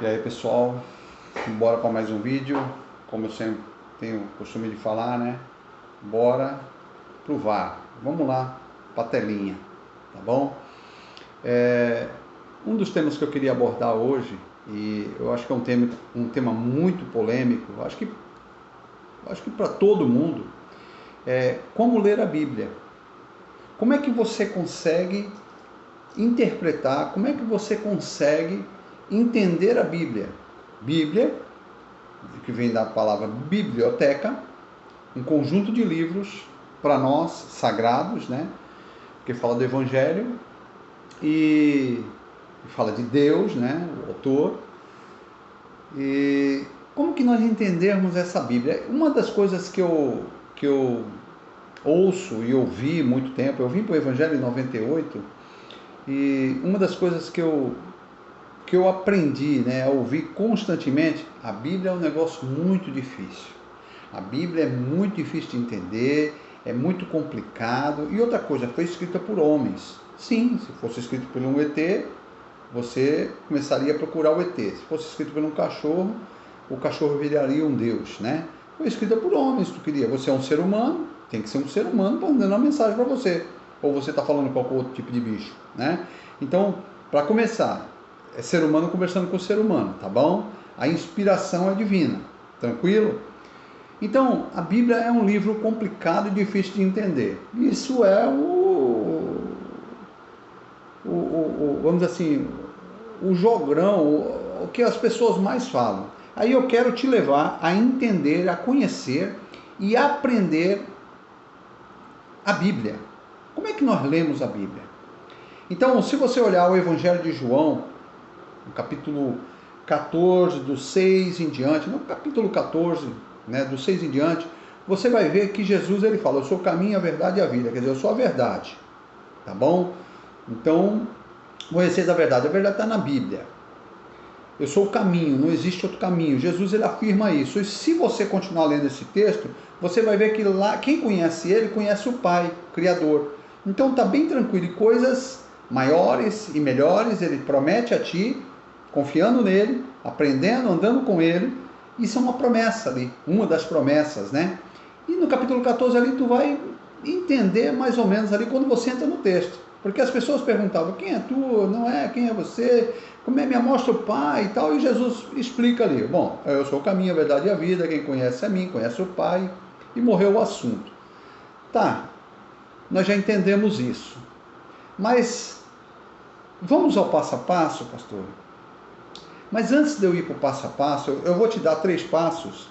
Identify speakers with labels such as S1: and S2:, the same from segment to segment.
S1: E aí pessoal, bora para mais um vídeo. Como eu sempre tenho o costume de falar, né? Bora pro VAR. Vamos lá, pra telinha, tá bom? Um dos temas que eu queria abordar hoje, e eu acho que é um tema muito polêmico, acho que para todo mundo, é como ler a Bíblia. Como é que você consegue interpretar, como é que você consegue entender a Bíblia? Bíblia, que vem da palavra biblioteca, um conjunto de livros para nós sagrados, né? Porque fala do Evangelho e fala de Deus, né? O autor. E como que nós entendermos essa Bíblia? Uma das coisas que eu ouço e ouvi muito tempo, eu vim para o Evangelho em 98, e uma das coisas que eu aprendi, né, a ouvir constantemente, a Bíblia é um negócio muito difícil. A Bíblia é muito difícil de entender, é muito complicado. E outra coisa, foi escrita por homens. Sim, se fosse escrito por um ET, você começaria a procurar o ET. Se fosse escrito por um cachorro, o cachorro viraria um Deus, né? Foi escrita por homens, tu queria. Você é um ser humano, tem que ser um ser humano mandando uma mensagem para você. Ou você está falando com qualquer outro tipo de bicho, né? Então, para começar, é ser humano conversando com ser humano, tá bom? A inspiração é divina, tranquilo? Então, a Bíblia é um livro complicado e difícil de entender. Isso é vamos dizer assim, o jogrão, o que as pessoas mais falam. Aí eu quero te levar a entender, a conhecer e aprender a Bíblia. Como é que nós lemos a Bíblia? Então, se você olhar o Evangelho de João, no capítulo 14, do 6 em diante, no capítulo 14, né, do 6 em diante, você vai ver que Jesus ele fala, eu sou o caminho, a verdade e a vida, quer dizer, eu sou a verdade, tá bom? Então, conheceis a verdade está na Bíblia. Eu sou o caminho, não existe outro caminho. Jesus ele afirma isso. E se você continuar lendo esse texto, você vai ver que lá, quem conhece ele, conhece o Pai, o Criador. Então está bem tranquilo. E coisas maiores e melhores ele promete a ti, confiando nele, aprendendo, andando com ele. Isso é uma promessa ali, uma das promessas, né? E no capítulo 14 ali tu vai entender mais ou menos ali quando você entra no texto. Porque as pessoas perguntavam, quem é tu? Não é? Quem é você? Como é? Me mostra o Pai e tal. E Jesus explica ali, bom, eu sou o caminho, a verdade e a vida, quem conhece a mim, conhece o Pai. E morreu o assunto. Tá, nós já entendemos isso. Mas vamos ao passo a passo, pastor? Mas antes de eu ir para o passo a passo, eu vou te dar 3 passos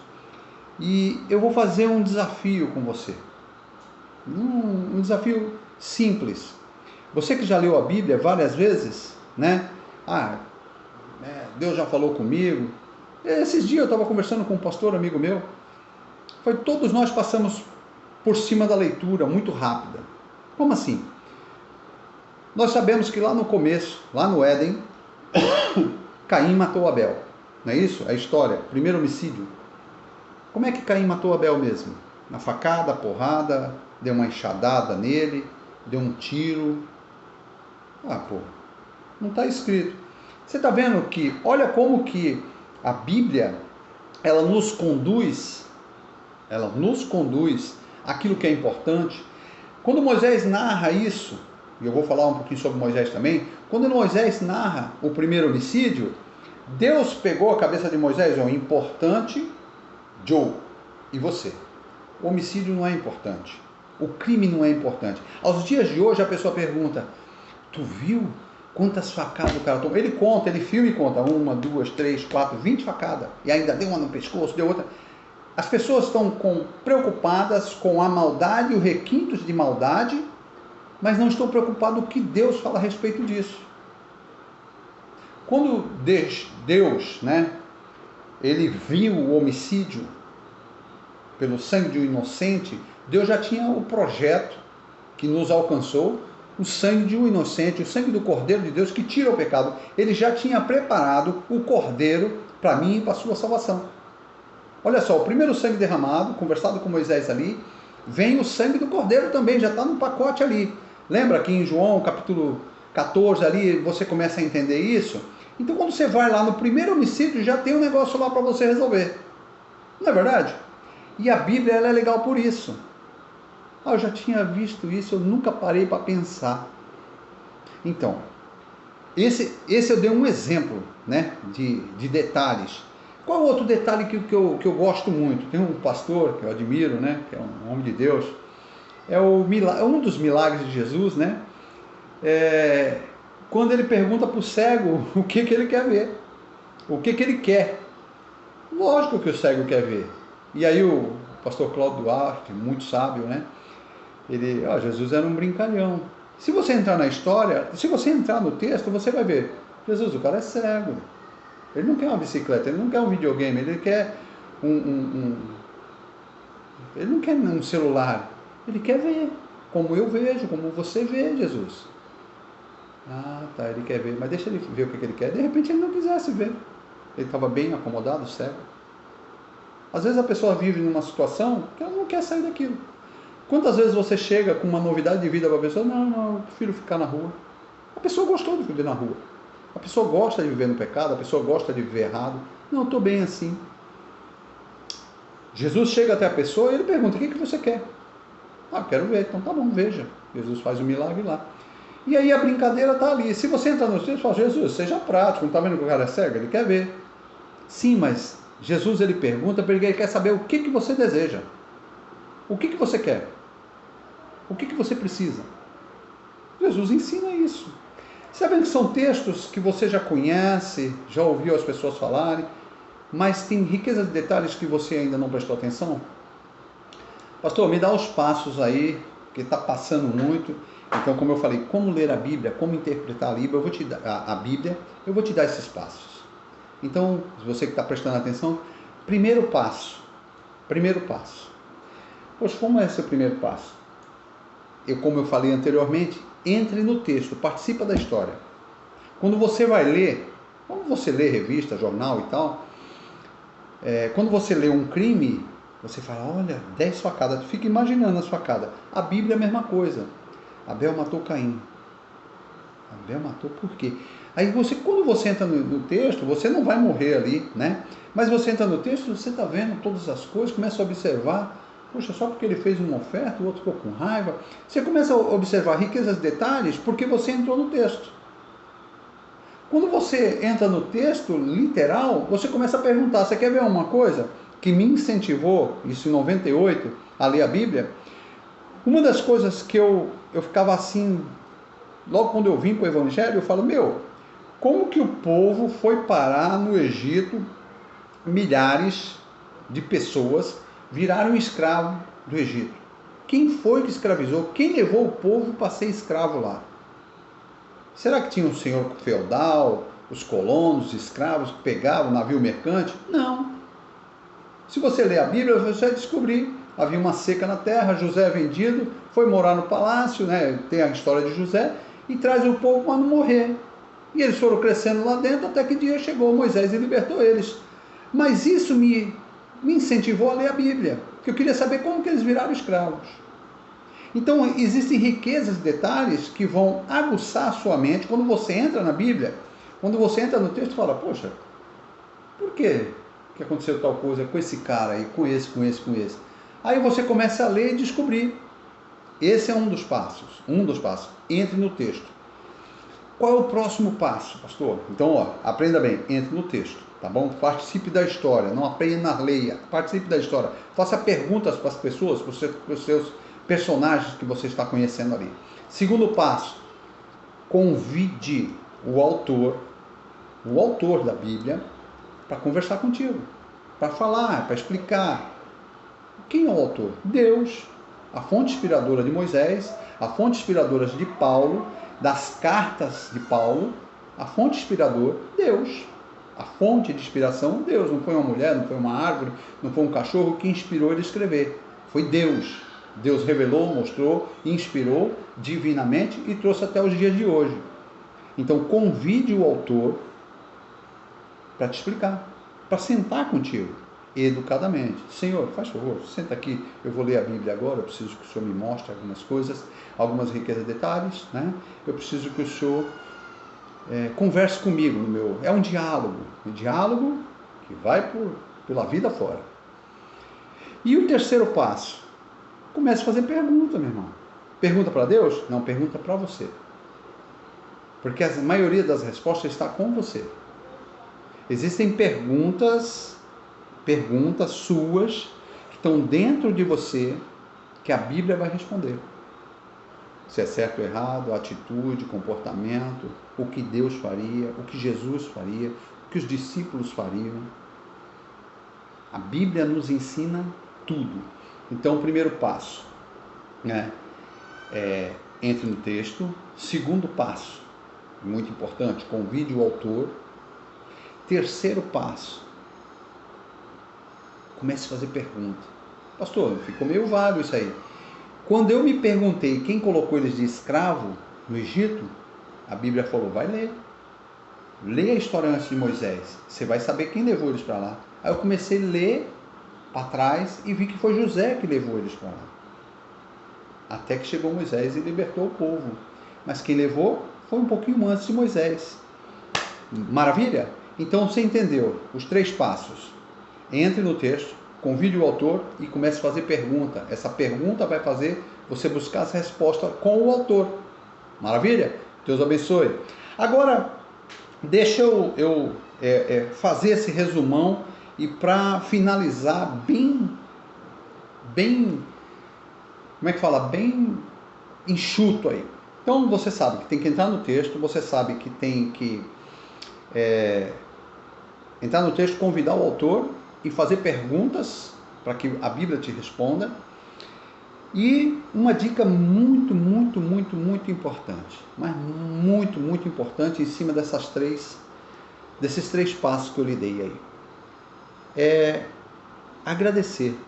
S1: e eu vou fazer um desafio com você. Um desafio simples. Você que já leu a Bíblia várias vezes, né? Deus já falou comigo. Esses dias eu estava conversando com um pastor amigo meu. Todos nós passamos por cima da leitura muito rápida. Como assim? Nós sabemos que lá no começo, lá no Éden, Caim matou Abel. Não é isso? A história, primeiro homicídio. Como é que Caim matou Abel mesmo? Na facada, porrada, deu uma enxadada nele, deu um tiro. Não está escrito. Você está vendo que, olha como que a Bíblia, ela nos conduz àquilo que é importante. Quando Moisés narra isso, e eu vou falar um pouquinho sobre Moisés também, quando Moisés narra o primeiro homicídio, Deus pegou a cabeça de Moisés, o importante, Joe, e você. O homicídio não é importante. O crime não é importante. Aos dias de hoje a pessoa pergunta, tu viu quantas facadas o cara tomou? Ele conta, ele filma e conta, 1, 2, 3, 4, 20 facadas. E ainda deu uma no pescoço, deu outra. As pessoas estão preocupadas com a maldade, os requintos de maldade, mas não estão preocupadas com o que Deus fala a respeito disso. Quando Deus, né, ele viu o homicídio pelo sangue de um inocente, Deus já tinha o projeto que nos alcançou, o sangue de um inocente, o sangue do Cordeiro de Deus que tira o pecado. Ele já tinha preparado o Cordeiro para mim e para a sua salvação. Olha só, o primeiro sangue derramado, conversado com Moisés ali, vem o sangue do Cordeiro também, já está no pacote ali. Lembra que em João capítulo 14 ali, você começa a entender isso? Então quando você vai lá no primeiro homicídio, já tem um negócio lá para você resolver. Não é verdade? E a Bíblia, ela é legal por isso. Eu já tinha visto isso, eu nunca parei para pensar. Então, esse eu dei um exemplo, né, de detalhes. Qual outro detalhe que eu gosto muito? Tem um pastor que eu admiro, né, que é um homem de Deus. É um dos milagres de Jesus, né? Quando ele pergunta para o cego o que ele quer ver, o que ele quer. Lógico que o cego quer ver. E aí o pastor Cláudio Duarte, muito sábio, né? Jesus era um brincalhão. Se você entrar na história, se você entrar no texto, você vai ver, Jesus, o cara é cego. Ele não quer uma bicicleta, ele não quer um videogame, ele quer ele não quer um celular, ele quer ver, como eu vejo, como você vê, Jesus. Ah, tá, ele quer ver, mas deixa ele ver o que ele quer. De repente ele não quisesse ver. Ele estava bem acomodado, cego. Às vezes a pessoa vive numa situação que ela não quer sair daquilo. Quantas vezes você chega com uma novidade de vida para a pessoa? Não, eu prefiro ficar na rua. A pessoa gostou de viver na rua. A pessoa gosta de viver no pecado, a pessoa gosta de viver errado. Não, eu estou bem assim. Jesus chega até a pessoa e ele pergunta, o que você quer? Ah, quero ver. Então tá bom, veja. Jesus faz o milagre lá. E aí a brincadeira está ali. Se você entrar no texto e fala, Jesus, seja prático, não está vendo que o cara é cego? Ele quer ver. Sim, mas Jesus ele pergunta porque ele quer saber o que você deseja. O que você quer? O que você precisa? Jesus ensina isso. Sabem que são textos que você já conhece, já ouviu as pessoas falarem, mas tem riqueza de detalhes que você ainda não prestou atenção? Pastor, me dá os passos aí, que está passando muito. Então, como eu falei, como ler a Bíblia, como interpretar a Bíblia, eu vou te dar esses passos. Então, você que está prestando atenção, primeiro passo. Poxa, como é esse o primeiro passo? Como eu falei anteriormente, entre no texto, participa da história. Quando você vai ler, quando você lê revista, jornal e tal, quando você lê um crime, você fala, olha, 10 facadas, fica imaginando a facada. A Bíblia é a mesma coisa. Abel matou Caim. Abel matou por quê? Aí quando você entra no texto, você não vai morrer ali, né? Mas você entra no texto, você está vendo todas as coisas, começa a observar, poxa, só porque ele fez uma oferta, o outro ficou com raiva. Você começa a observar riquezas de detalhes porque você entrou no texto. Quando você entra no texto literal, você começa a perguntar, você quer ver uma coisa que me incentivou, isso em 98, a ler a Bíblia? Uma das coisas que eu ficava assim, logo quando eu vim para o Evangelho, eu falo, como que o povo foi parar no Egito, milhares de pessoas viraram escravo do Egito? Quem foi que escravizou? Quem levou o povo para ser escravo lá? Será que tinha um senhor feudal, os colonos, os escravos que pegavam o navio mercante? Não. Se você ler a Bíblia, você vai descobrir. Havia uma seca na terra, José é vendido, foi morar no palácio, né? Tem a história de José, e traz o povo para não morrer. E eles foram crescendo lá dentro, até que dia chegou Moisés e libertou eles. Mas isso me incentivou a ler a Bíblia, porque eu queria saber como que eles viraram escravos. Então, existem riquezas de detalhes que vão aguçar a sua mente. Quando você entra na Bíblia, quando você entra no texto, fala, poxa, por que aconteceu tal coisa com esse cara aí, com esse? Aí você começa a ler e descobrir. Esse é um dos passos. Entre no texto. Qual é o próximo passo, pastor? Então, aprenda bem, entre no texto, tá bom? Participe da história, não apenas leia, participe da história. Faça perguntas para as pessoas, para os seus personagens que você está conhecendo ali. Segundo passo, convide o autor da Bíblia, para conversar contigo, para falar, para explicar. Quem é o autor? Deus, a fonte inspiradora de Moisés, a fonte inspiradora de Paulo, das cartas de Paulo, a fonte inspiradora, Deus. A fonte de inspiração, Deus. Não foi uma mulher, não foi uma árvore, não foi um cachorro que inspirou ele a escrever. Foi Deus. Deus revelou, mostrou, inspirou divinamente e trouxe até os dias de hoje. Então, convide o autor para te explicar, para sentar contigo, educadamente. Senhor, faz favor, senta aqui, eu vou ler a Bíblia agora, eu preciso que o Senhor me mostre algumas coisas, algumas riquezas de detalhes, né? Eu preciso que o Senhor converse comigo no meu. É um diálogo que vai pela vida fora. E o terceiro passo, comece a fazer pergunta, meu irmão. Pergunta para Deus? Não, pergunta para você. Porque a maioria das respostas está com você. Existem perguntas suas que estão dentro de você que a Bíblia vai responder. Se é certo ou errado, atitude, comportamento, o que Deus faria, o que Jesus faria, o que os discípulos fariam. A Bíblia nos ensina tudo. Então, o primeiro passo, entre no texto. Segundo passo, muito importante, convide o autor. Terceiro passo, comece a fazer pergunta. Pastor, ficou meio vago isso aí. Quando eu me perguntei quem colocou eles de escravo no Egito, a Bíblia falou, vai ler. Leia a história antes de Moisés. Você vai saber quem levou eles para lá. Aí eu comecei a ler para trás e vi que foi José que levou eles para lá. Até que chegou Moisés e libertou o povo. Mas quem levou foi um pouquinho antes de Moisés. Maravilha? Então você entendeu os 3 passos. Entre no texto, convide o autor e comece a fazer pergunta. Essa pergunta vai fazer você buscar essa resposta com o autor. Maravilha? Deus abençoe. Agora, deixa eu fazer esse resumão e para finalizar bem, como é que fala? Bem enxuto aí. Então você sabe que tem que entrar no texto, você sabe que tem que entrar no texto, convidar o autor e fazer perguntas para que a Bíblia te responda. E uma dica muito importante, mas muito importante em cima desses 3 passos que eu lhe dei aí. É agradecer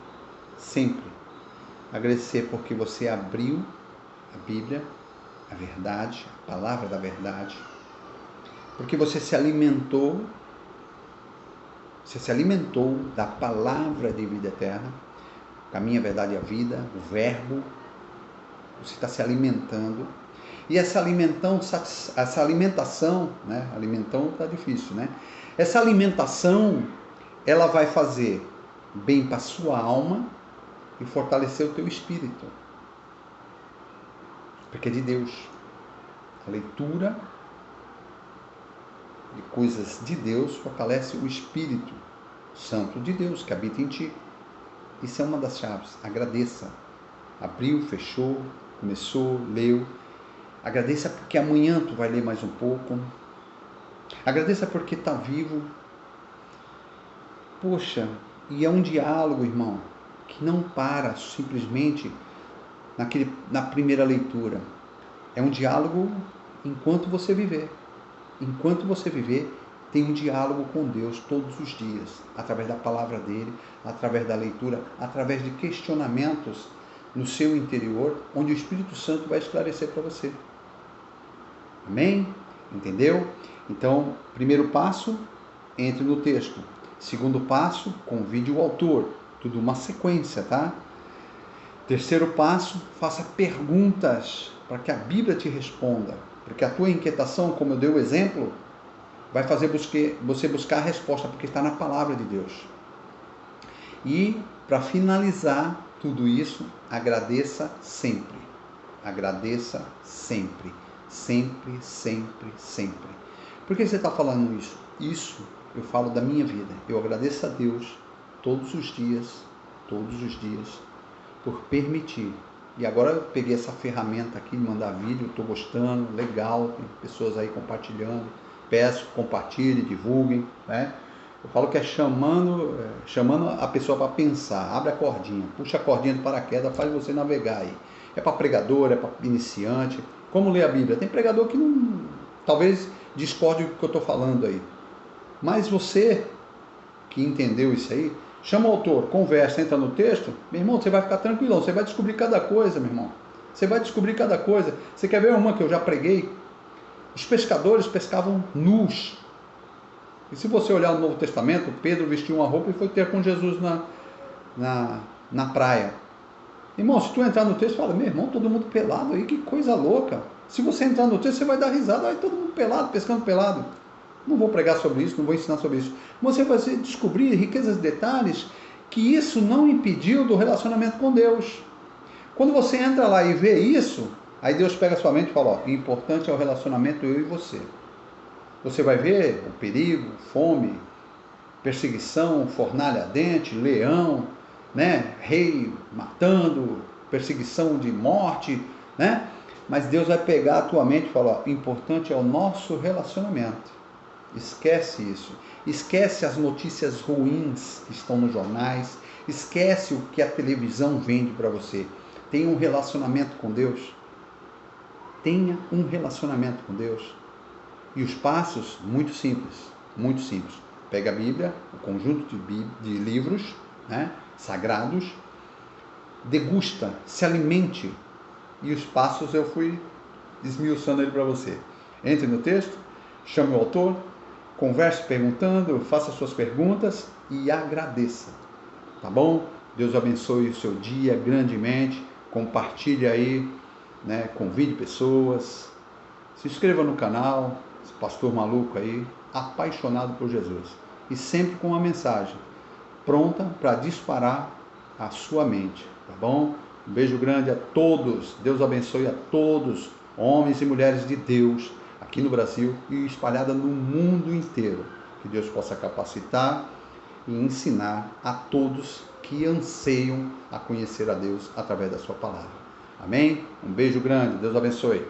S1: sempre. Agradecer porque você abriu a Bíblia, a verdade, a palavra da verdade, porque você se alimentou da palavra de vida eterna, caminho, a verdade e a vida, o verbo. Você está se alimentando. E essa alimentação, né? Alimentão está difícil, né? Essa alimentação, ela vai fazer bem para a sua alma e fortalecer o teu espírito. Porque é de Deus. A leitura de coisas de Deus fortalece o Espírito Santo de Deus que habita em ti. Isso é uma das chaves. Agradeça. Abriu, fechou, começou, leu. Agradeça porque amanhã tu vai ler mais um pouco. Agradeça porque está vivo. Poxa, e é um diálogo, irmão, que não para simplesmente na primeira leitura. É um diálogo enquanto você viver. Enquanto você viver, tem um diálogo com Deus todos os dias, através da palavra dele, através da leitura, através de questionamentos no seu interior, onde o Espírito Santo vai esclarecer para você. Amém? Entendeu? Então, primeiro passo, entre no texto. Segundo passo, convide o autor. Tudo uma sequência, tá? Terceiro passo, faça perguntas para que a Bíblia te responda. Porque a tua inquietação, como eu dei o exemplo, vai fazer você buscar a resposta, porque está na palavra de Deus. E, para finalizar tudo isso, agradeça sempre. Agradeça sempre. Sempre. Por que você está falando isso? Isso eu falo da minha vida. Eu agradeço a Deus todos os dias, por permitir. E agora eu peguei essa ferramenta aqui, mandar vídeo, estou gostando, legal, tem pessoas aí compartilhando. Peço, compartilhem, divulguem, né? Eu falo que é chamando a pessoa para pensar. Abre a cordinha, puxa a cordinha do paraquedas, faz você navegar aí. É para pregador, é para iniciante. Como ler a Bíblia? Tem pregador que não, talvez discorde do que eu estou falando aí. Mas você que entendeu isso aí, chama o autor, conversa, entra no texto, meu irmão, você vai ficar tranquilão, você vai descobrir cada coisa, meu irmão. Você vai descobrir cada coisa. Você quer ver uma que eu já preguei? Os pescadores pescavam nus. E se você olhar no Novo Testamento, Pedro vestiu uma roupa e foi ter com Jesus na praia. Irmão, se tu entrar no texto, fala, meu irmão, todo mundo pelado aí, que coisa louca. Se você entrar no texto, você vai dar risada, aí todo mundo pelado, pescando pelado. Não vou pregar sobre isso, não vou ensinar sobre isso. Você vai descobrir riquezas de detalhes que isso não impediu do relacionamento com Deus. Quando você entra lá e vê isso, aí Deus pega a sua mente e fala, ó, o importante é o relacionamento eu e você. Você vai ver o perigo, fome, perseguição, fornalha ardente, leão, né? Rei matando, perseguição de morte, né? Mas Deus vai pegar a tua mente e falar, ó, o importante é o nosso relacionamento. Esquece isso. Esquece as notícias ruins que estão nos jornais. Esquece o que a televisão vende para você. Tenha um relacionamento com Deus. Tenha um relacionamento com Deus. E os passos, muito simples. Muito simples. Pega a Bíblia, o conjunto de livros, né, sagrados. Degusta, se alimente. E os passos eu fui esmiuçando ele para você. Entre no texto, chame o autor, converse perguntando, faça suas perguntas e agradeça. Tá bom? Deus abençoe o seu dia grandemente. Compartilhe aí, né? Convide pessoas. Se inscreva no canal. Esse pastor maluco aí, apaixonado por Jesus. E sempre com uma mensagem pronta para disparar a sua mente. Tá bom? Um beijo grande a todos. Deus abençoe a todos, homens e mulheres de Deus, aqui no Brasil e espalhada no mundo inteiro. Que Deus possa capacitar e ensinar a todos que anseiam a conhecer a Deus através da sua palavra. Amém? Um beijo grande. Deus abençoe.